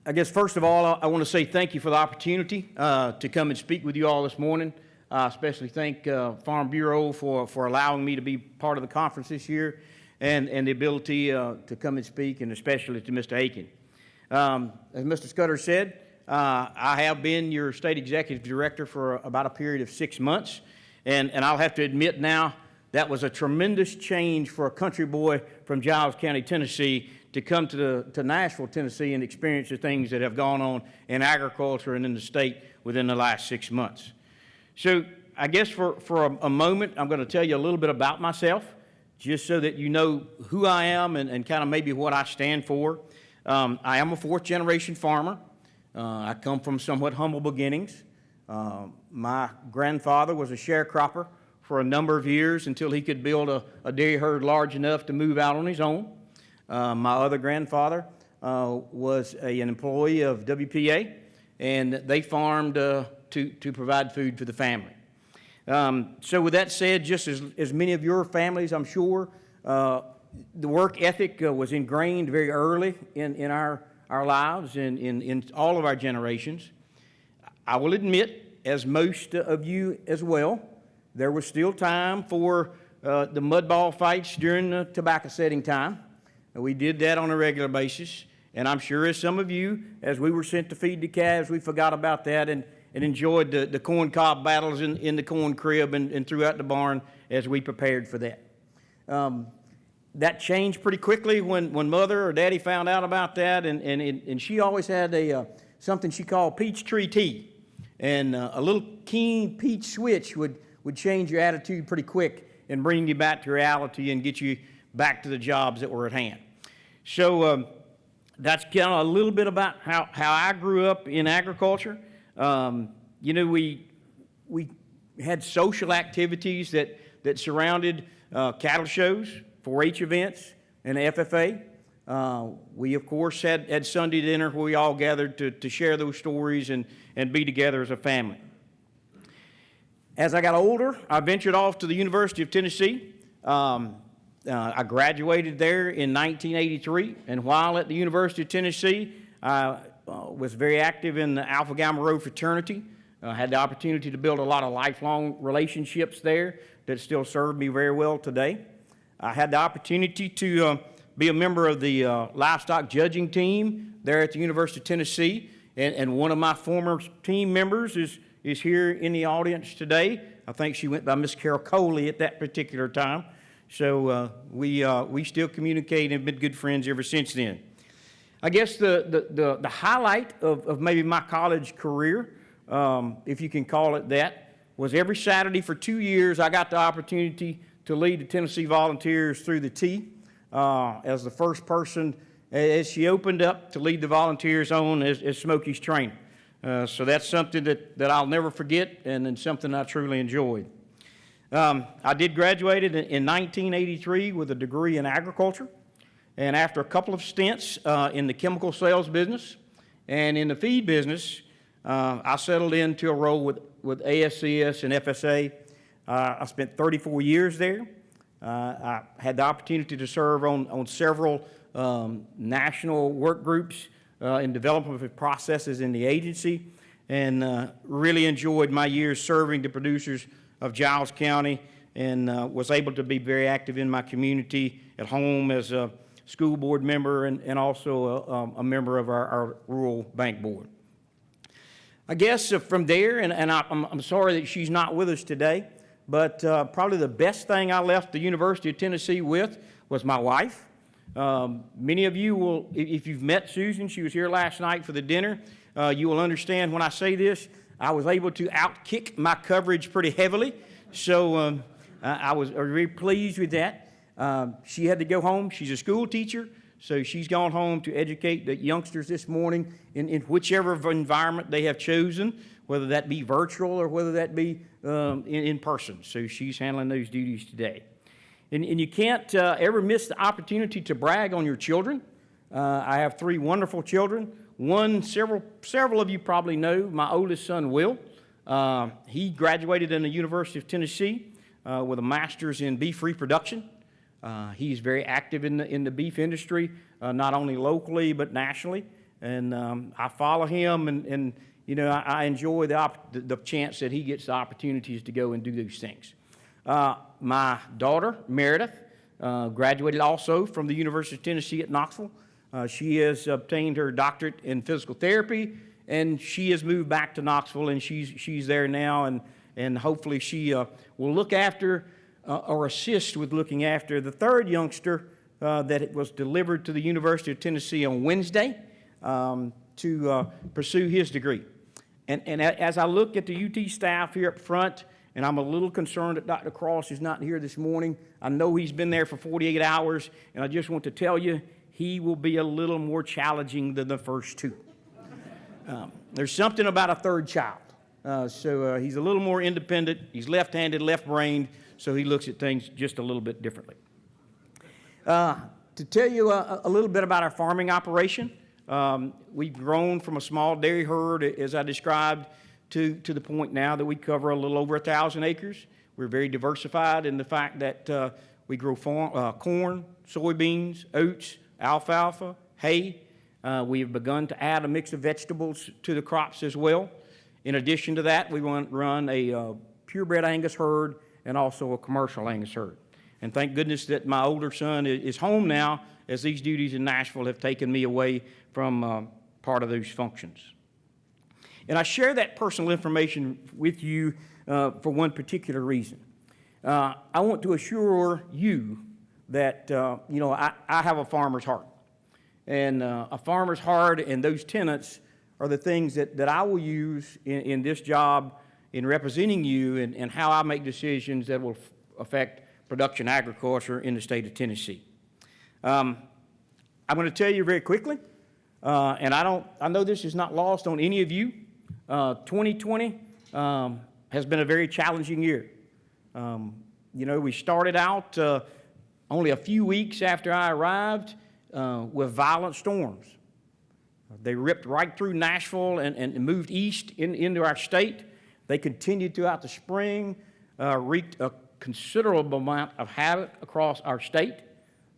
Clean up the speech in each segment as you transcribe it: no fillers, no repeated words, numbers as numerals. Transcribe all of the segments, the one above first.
I guess first of all, I want to say thank you for the opportunity to come and speak with you all this morning. I especially thank Farm Bureau for allowing me to be part of the conference this year and the ability to come and speak, and especially to Mr. Aiken. As Mr. Scudder said, I have been your state executive director for about a period of 6 months, and I'll have to admit now that was a tremendous change for a country boy from Giles County, Tennessee, to come to Nashville, Tennessee, and experience the things that have gone on in agriculture and in the state within the last 6 months. So I guess for a moment, I'm going to tell you a little bit about myself, just so that you know who I am and kind of maybe what I stand for. I am a fourth-generation farmer. I come from somewhat humble beginnings. My grandfather was a sharecropper for a number of years until he could build a dairy herd large enough to move out on his own. My other grandfather was an employee of WPA, and they farmed to provide food for the family. So with that said, just as many of your families, I'm sure, the work ethic was ingrained very early in our lives and in all of our generations. I will admit, as most of you as well, there was still time for the mud ball fights during the tobacco setting time. We did that on a regular basis, and I'm sure as some of you, as we were sent to feed the calves, we forgot about that and enjoyed the corn cob battles in the corn crib and throughout the barn as we prepared for that. That changed pretty quickly when Mother or Daddy found out about that, and she always had something she called Peachtree tea, and a little keen peach switch would change your attitude pretty quick and bring you back to reality and get you back to the jobs that were at hand. So that's kind of a little bit about how I grew up in agriculture. You know, we had social activities that surrounded cattle shows, 4-H events, and the FFA. We, of course, had Sunday dinner where we all gathered to share those stories and be together as a family. As I got older, I ventured off to the University of Tennessee. I graduated there in 1983, and while at the University of Tennessee, I was very active in the Alpha Gamma Rho fraternity. I had the opportunity to build a lot of lifelong relationships there that still serve me very well today. I had the opportunity to be a member of the livestock judging team there at the University of Tennessee, and one of my former team members is here in the audience today. I think she went by Miss Carol Coley at that particular time. So we still communicate and have been good friends ever since then. I guess the highlight of maybe my college career, if you can call it that, was every Saturday for 2 years I got the opportunity to lead the Tennessee Volunteers through the T as the first person as she opened up to lead the Volunteers on as Smokey's trainer. So that's something that I'll never forget and something I truly enjoyed. I did graduate in 1983 with a degree in agriculture, and after a couple of stints in the chemical sales business and in the feed business, I settled into a role with ASCS and FSA. I spent 34 years there. I had the opportunity to serve on several national work groups in development of processes in the agency, and really enjoyed my years serving the producers of Giles County, and was able to be very active in my community at home as a school board member and also a member of our rural bank board. I guess from there, and I'm sorry that she's not with us today, but probably the best thing I left the University of Tennessee with was my wife. Many of you will, if you've met Susan, she was here last night for the dinner, you will understand when I say this. I was able to outkick my coverage pretty heavily, so I was very pleased with that. She had to go home. She's a school teacher, so she's gone home to educate the youngsters this morning in whichever environment they have chosen, whether that be virtual or whether that be in person. So she's handling those duties today. And you can't ever miss the opportunity to brag on your children. I have 3 wonderful children. One, several of you probably know, my oldest son, Will. He graduated in the University of Tennessee with a master's in beef reproduction. He's very active in the beef industry, not only locally but nationally. And I follow him, and you know, I enjoy the chance that he gets the opportunities to go and do these things. My daughter, Meredith, graduated also from the University of Tennessee at Knoxville. She has obtained her doctorate in physical therapy, and she has moved back to Knoxville, and she's there now, and hopefully she will look after or assist with looking after the third youngster that it was delivered to the University of Tennessee on Wednesday to pursue his degree. And as I look at the UT staff here up front, and I'm a little concerned that Dr. Cross is not here this morning. I know he's been there for 48 hours, and I just want to tell you, he will be a little more challenging than the first two. There's something about a third child. So he's a little more independent. He's left-handed, left-brained, so he looks at things just a little bit differently. To tell you a little bit about our farming operation, we've grown from a small dairy herd, as I described, to the point now that we cover a little over 1,000 acres. We're very diversified in the fact that we grow corn, soybeans, oats, alfalfa, hay. We have begun to add a mix of vegetables to the crops as well. In addition to that, we run a purebred Angus herd and also a commercial Angus herd. And thank goodness that my older son is home now, as these duties in Nashville have taken me away from part of those functions. And I share that personal information with you for one particular reason. I want to assure you that, you know, I have a farmer's heart. And a farmer's heart and those tenets are the things that I will use in this job in representing you and how I make decisions that will affect production agriculture in the state of Tennessee. I'm going to tell you very quickly, and I know this is not lost on any of you. 2020 has been a very challenging year. You know, we started out only a few weeks after I arrived with violent storms. They ripped right through Nashville and moved east into our state. They continued throughout the spring, wreaked a considerable amount of havoc across our state.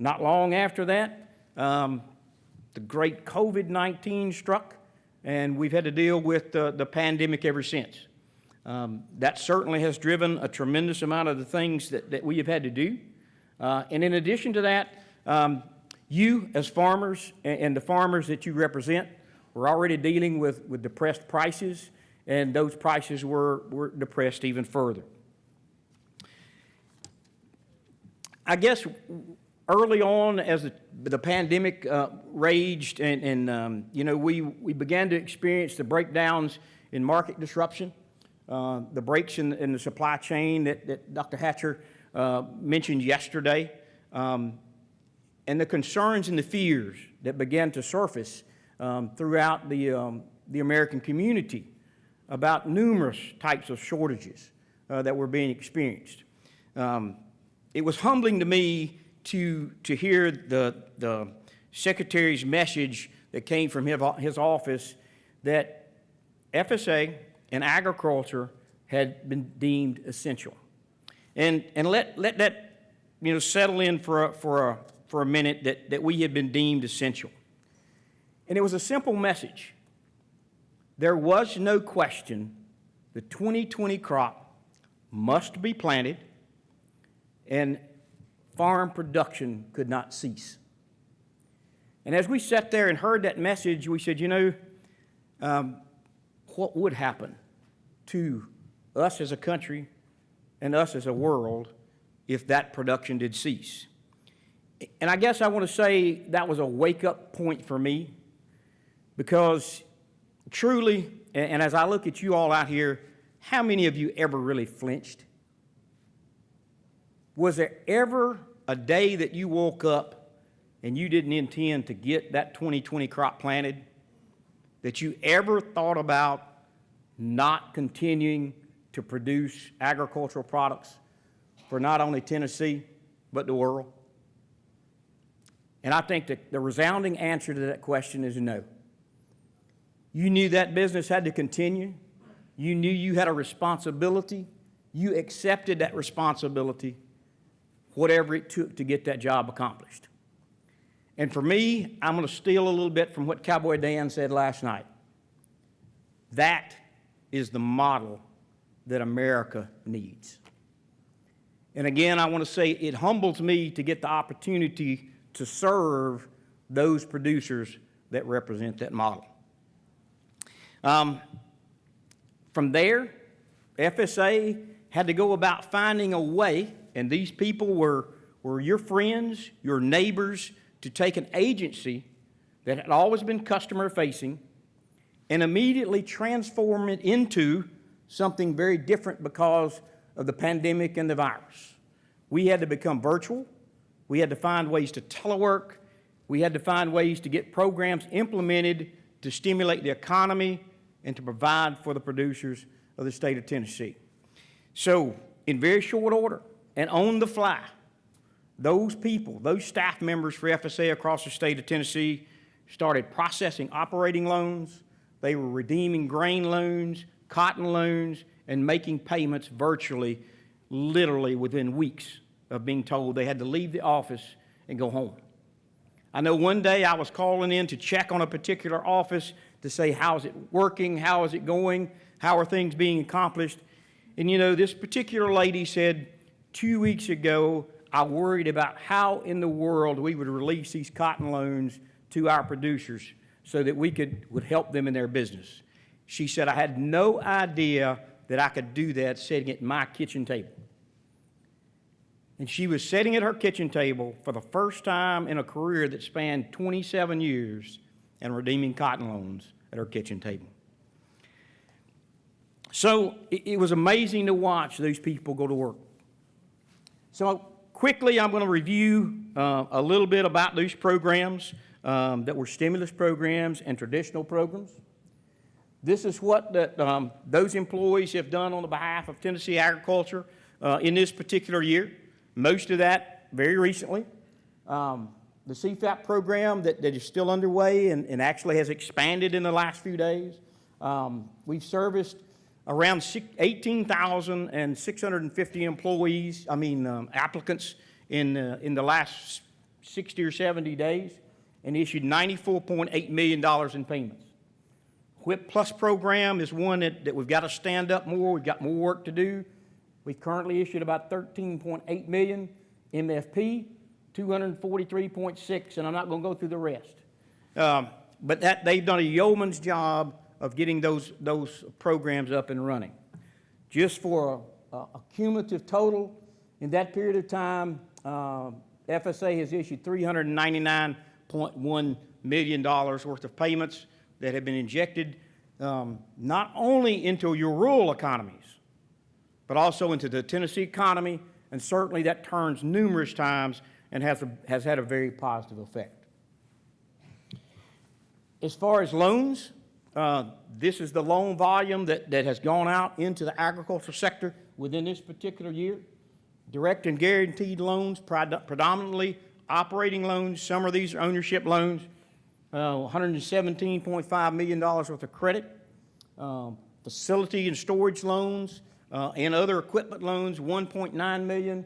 Not long after that, the great COVID-19 struck, and we've had to deal with the pandemic ever since. That certainly has driven a tremendous amount of the things that we have had to do. And in addition to that, you as farmers and the farmers that you represent were already dealing with depressed prices, and those prices were depressed even further. I guess early on, as the pandemic raged, and you know, we began to experience the breakdowns in market disruption, the breaks in the supply chain that Dr. Hatcher mentioned yesterday, and the concerns and the fears that began to surface throughout the American community about numerous types of shortages that were being experienced. It was humbling to me to hear the Secretary's message that came from his office that FSA and agriculture had been deemed essential. And let that, you know, settle in for a minute that we had been deemed essential. And it was a simple message. There was no question the 2020 crop must be planted and farm production could not cease. And as we sat there and heard that message, we said, you know, what would happen to us as a country and us as a world if that production did cease? And I guess I want to say that was a wake-up point for me, because truly, and as I look at you all out here, how many of you ever really flinched? Was there ever a day that you woke up and you didn't intend to get that 2020 crop planted, that you ever thought about not continuing to produce agricultural products for not only Tennessee, but the world? And I think that the resounding answer to that question is no. You knew that business had to continue. You knew you had a responsibility. You accepted that responsibility, whatever it took to get that job accomplished. And for me, I'm going to steal a little bit from what Cowboy Dan said last night. That is the model that America needs. And again, I want to say it humbles me to get the opportunity to serve those producers that represent that model. From there, FSA had to go about finding a way, and these people were your friends, your neighbors, to take an agency that had always been customer-facing and immediately transform it into something very different because of the pandemic and the virus. We had to become virtual. We had to find ways to telework. We had to find ways to get programs implemented to stimulate the economy and to provide for the producers of the state of Tennessee. So, in very short order and on the fly, those people, those staff members for FSA across the state of Tennessee started processing operating loans. They were redeeming grain loans, cotton loans, and making payments virtually, literally within weeks of being told they had to leave the office and go home. I know one day I was calling in to check on a particular office to say, how's it working? How is it going? How are things being accomplished? And you know, this particular lady said, 2 weeks ago, I worried about how in the world we would release these cotton loans to our producers so that would help them in their business. She said, I had no idea that I could do that sitting at my kitchen table. And she was sitting at her kitchen table for the first time in a career that spanned 27 years and redeeming cotton loans at her kitchen table. So it was amazing to watch those people go to work. So quickly, I'm going to review a little bit about these programs that were stimulus programs and traditional programs. This is what those employees have done on the behalf of Tennessee agriculture in this particular year. Most of that very recently. The CFAP program that is still underway and actually has expanded in the last few days. We've serviced around 18,650 applicants in the last 60 or 70 days and issued $94.8 million in payments. WHIP Plus program is one that we've got to stand up more. We've got more work to do. We've currently issued about $13.8 million MFP, 243.6, and I'm not going to go through the rest. But they've done a yeoman's job of getting those programs up and running. Just for a cumulative total, in that period of time, FSA has issued $399.1 million worth of payments that have been injected not only into your rural economies, but also into the Tennessee economy, and certainly that turns numerous times and has had a very positive effect. As far as loans, this is the loan volume that has gone out into the agricultural sector within this particular year. Direct and guaranteed loans, predominantly operating loans. Some of these are ownership loans. $117.5 million worth of credit. Facility and storage loans and other equipment loans, $1.9 million.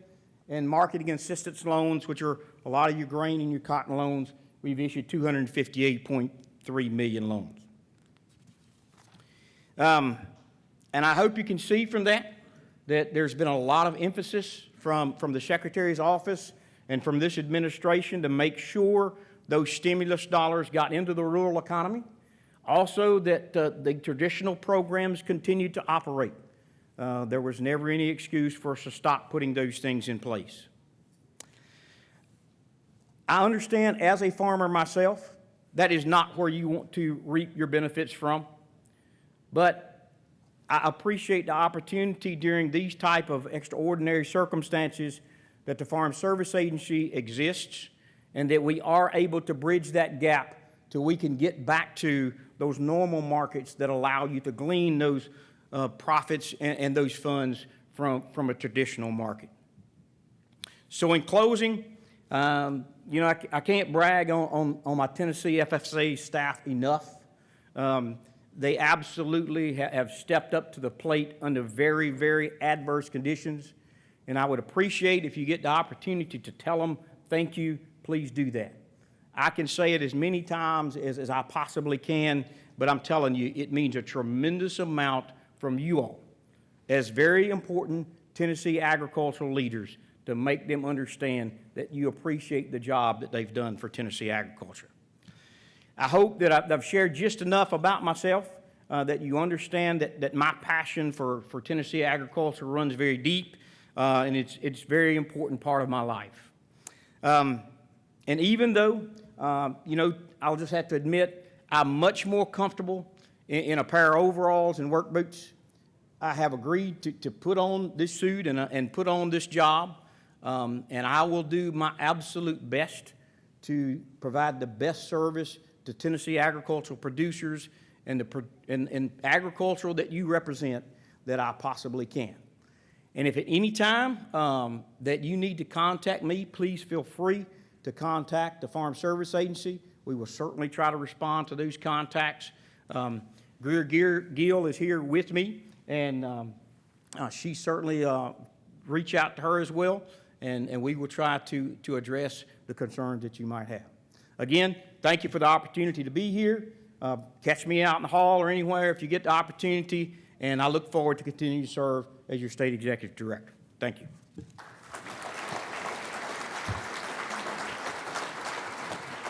And marketing assistance loans, which are a lot of your grain and your cotton loans, we've issued $258.3 million loans. And I hope you can see from that there's been a lot of emphasis from the Secretary's office and from this administration to make sure those stimulus dollars got into the rural economy. Also that the traditional programs continued to operate. There was never any excuse for us to stop putting those things in place. I understand as a farmer myself, that is not where you want to reap your benefits from. But I appreciate the opportunity during these type of extraordinary circumstances that the Farm Service Agency exists and that we are able to bridge that gap till we can get back to those normal markets that allow you to glean those profits and those funds from a traditional market. So in closing, I can't brag on my Tennessee FSA staff enough. They absolutely have stepped up to the plate under very, very adverse conditions. And I would appreciate if you get the opportunity to tell them, thank you, please do that. I can say it as many times as I possibly can, but I'm telling you, it means a tremendous amount from you all as very important Tennessee agricultural leaders to make them understand that you appreciate the job that they've done for Tennessee agriculture. I hope that I've shared just enough about myself that you understand that my passion for Tennessee agriculture runs very deep, and it's a very important part of my life. And even though, you know, I'll just have to admit, I'm much more comfortable in a pair of overalls and work boots. I have agreed to put on this suit and put on this job, and I will do my absolute best to provide the best service to Tennessee agricultural producers and agricultural that you represent that I possibly can. And if at any time that you need to contact me, please feel free to contact the Farm Service Agency. We will certainly try to respond to those contacts. Greer Gill is here with me, and she certainly reach out to her as well, and we will try to address the concerns that you might have. Again, thank you for the opportunity to be here. Catch me out in the hall or anywhere if you get the opportunity, and I look forward to continuing to serve as your state executive director. Thank you.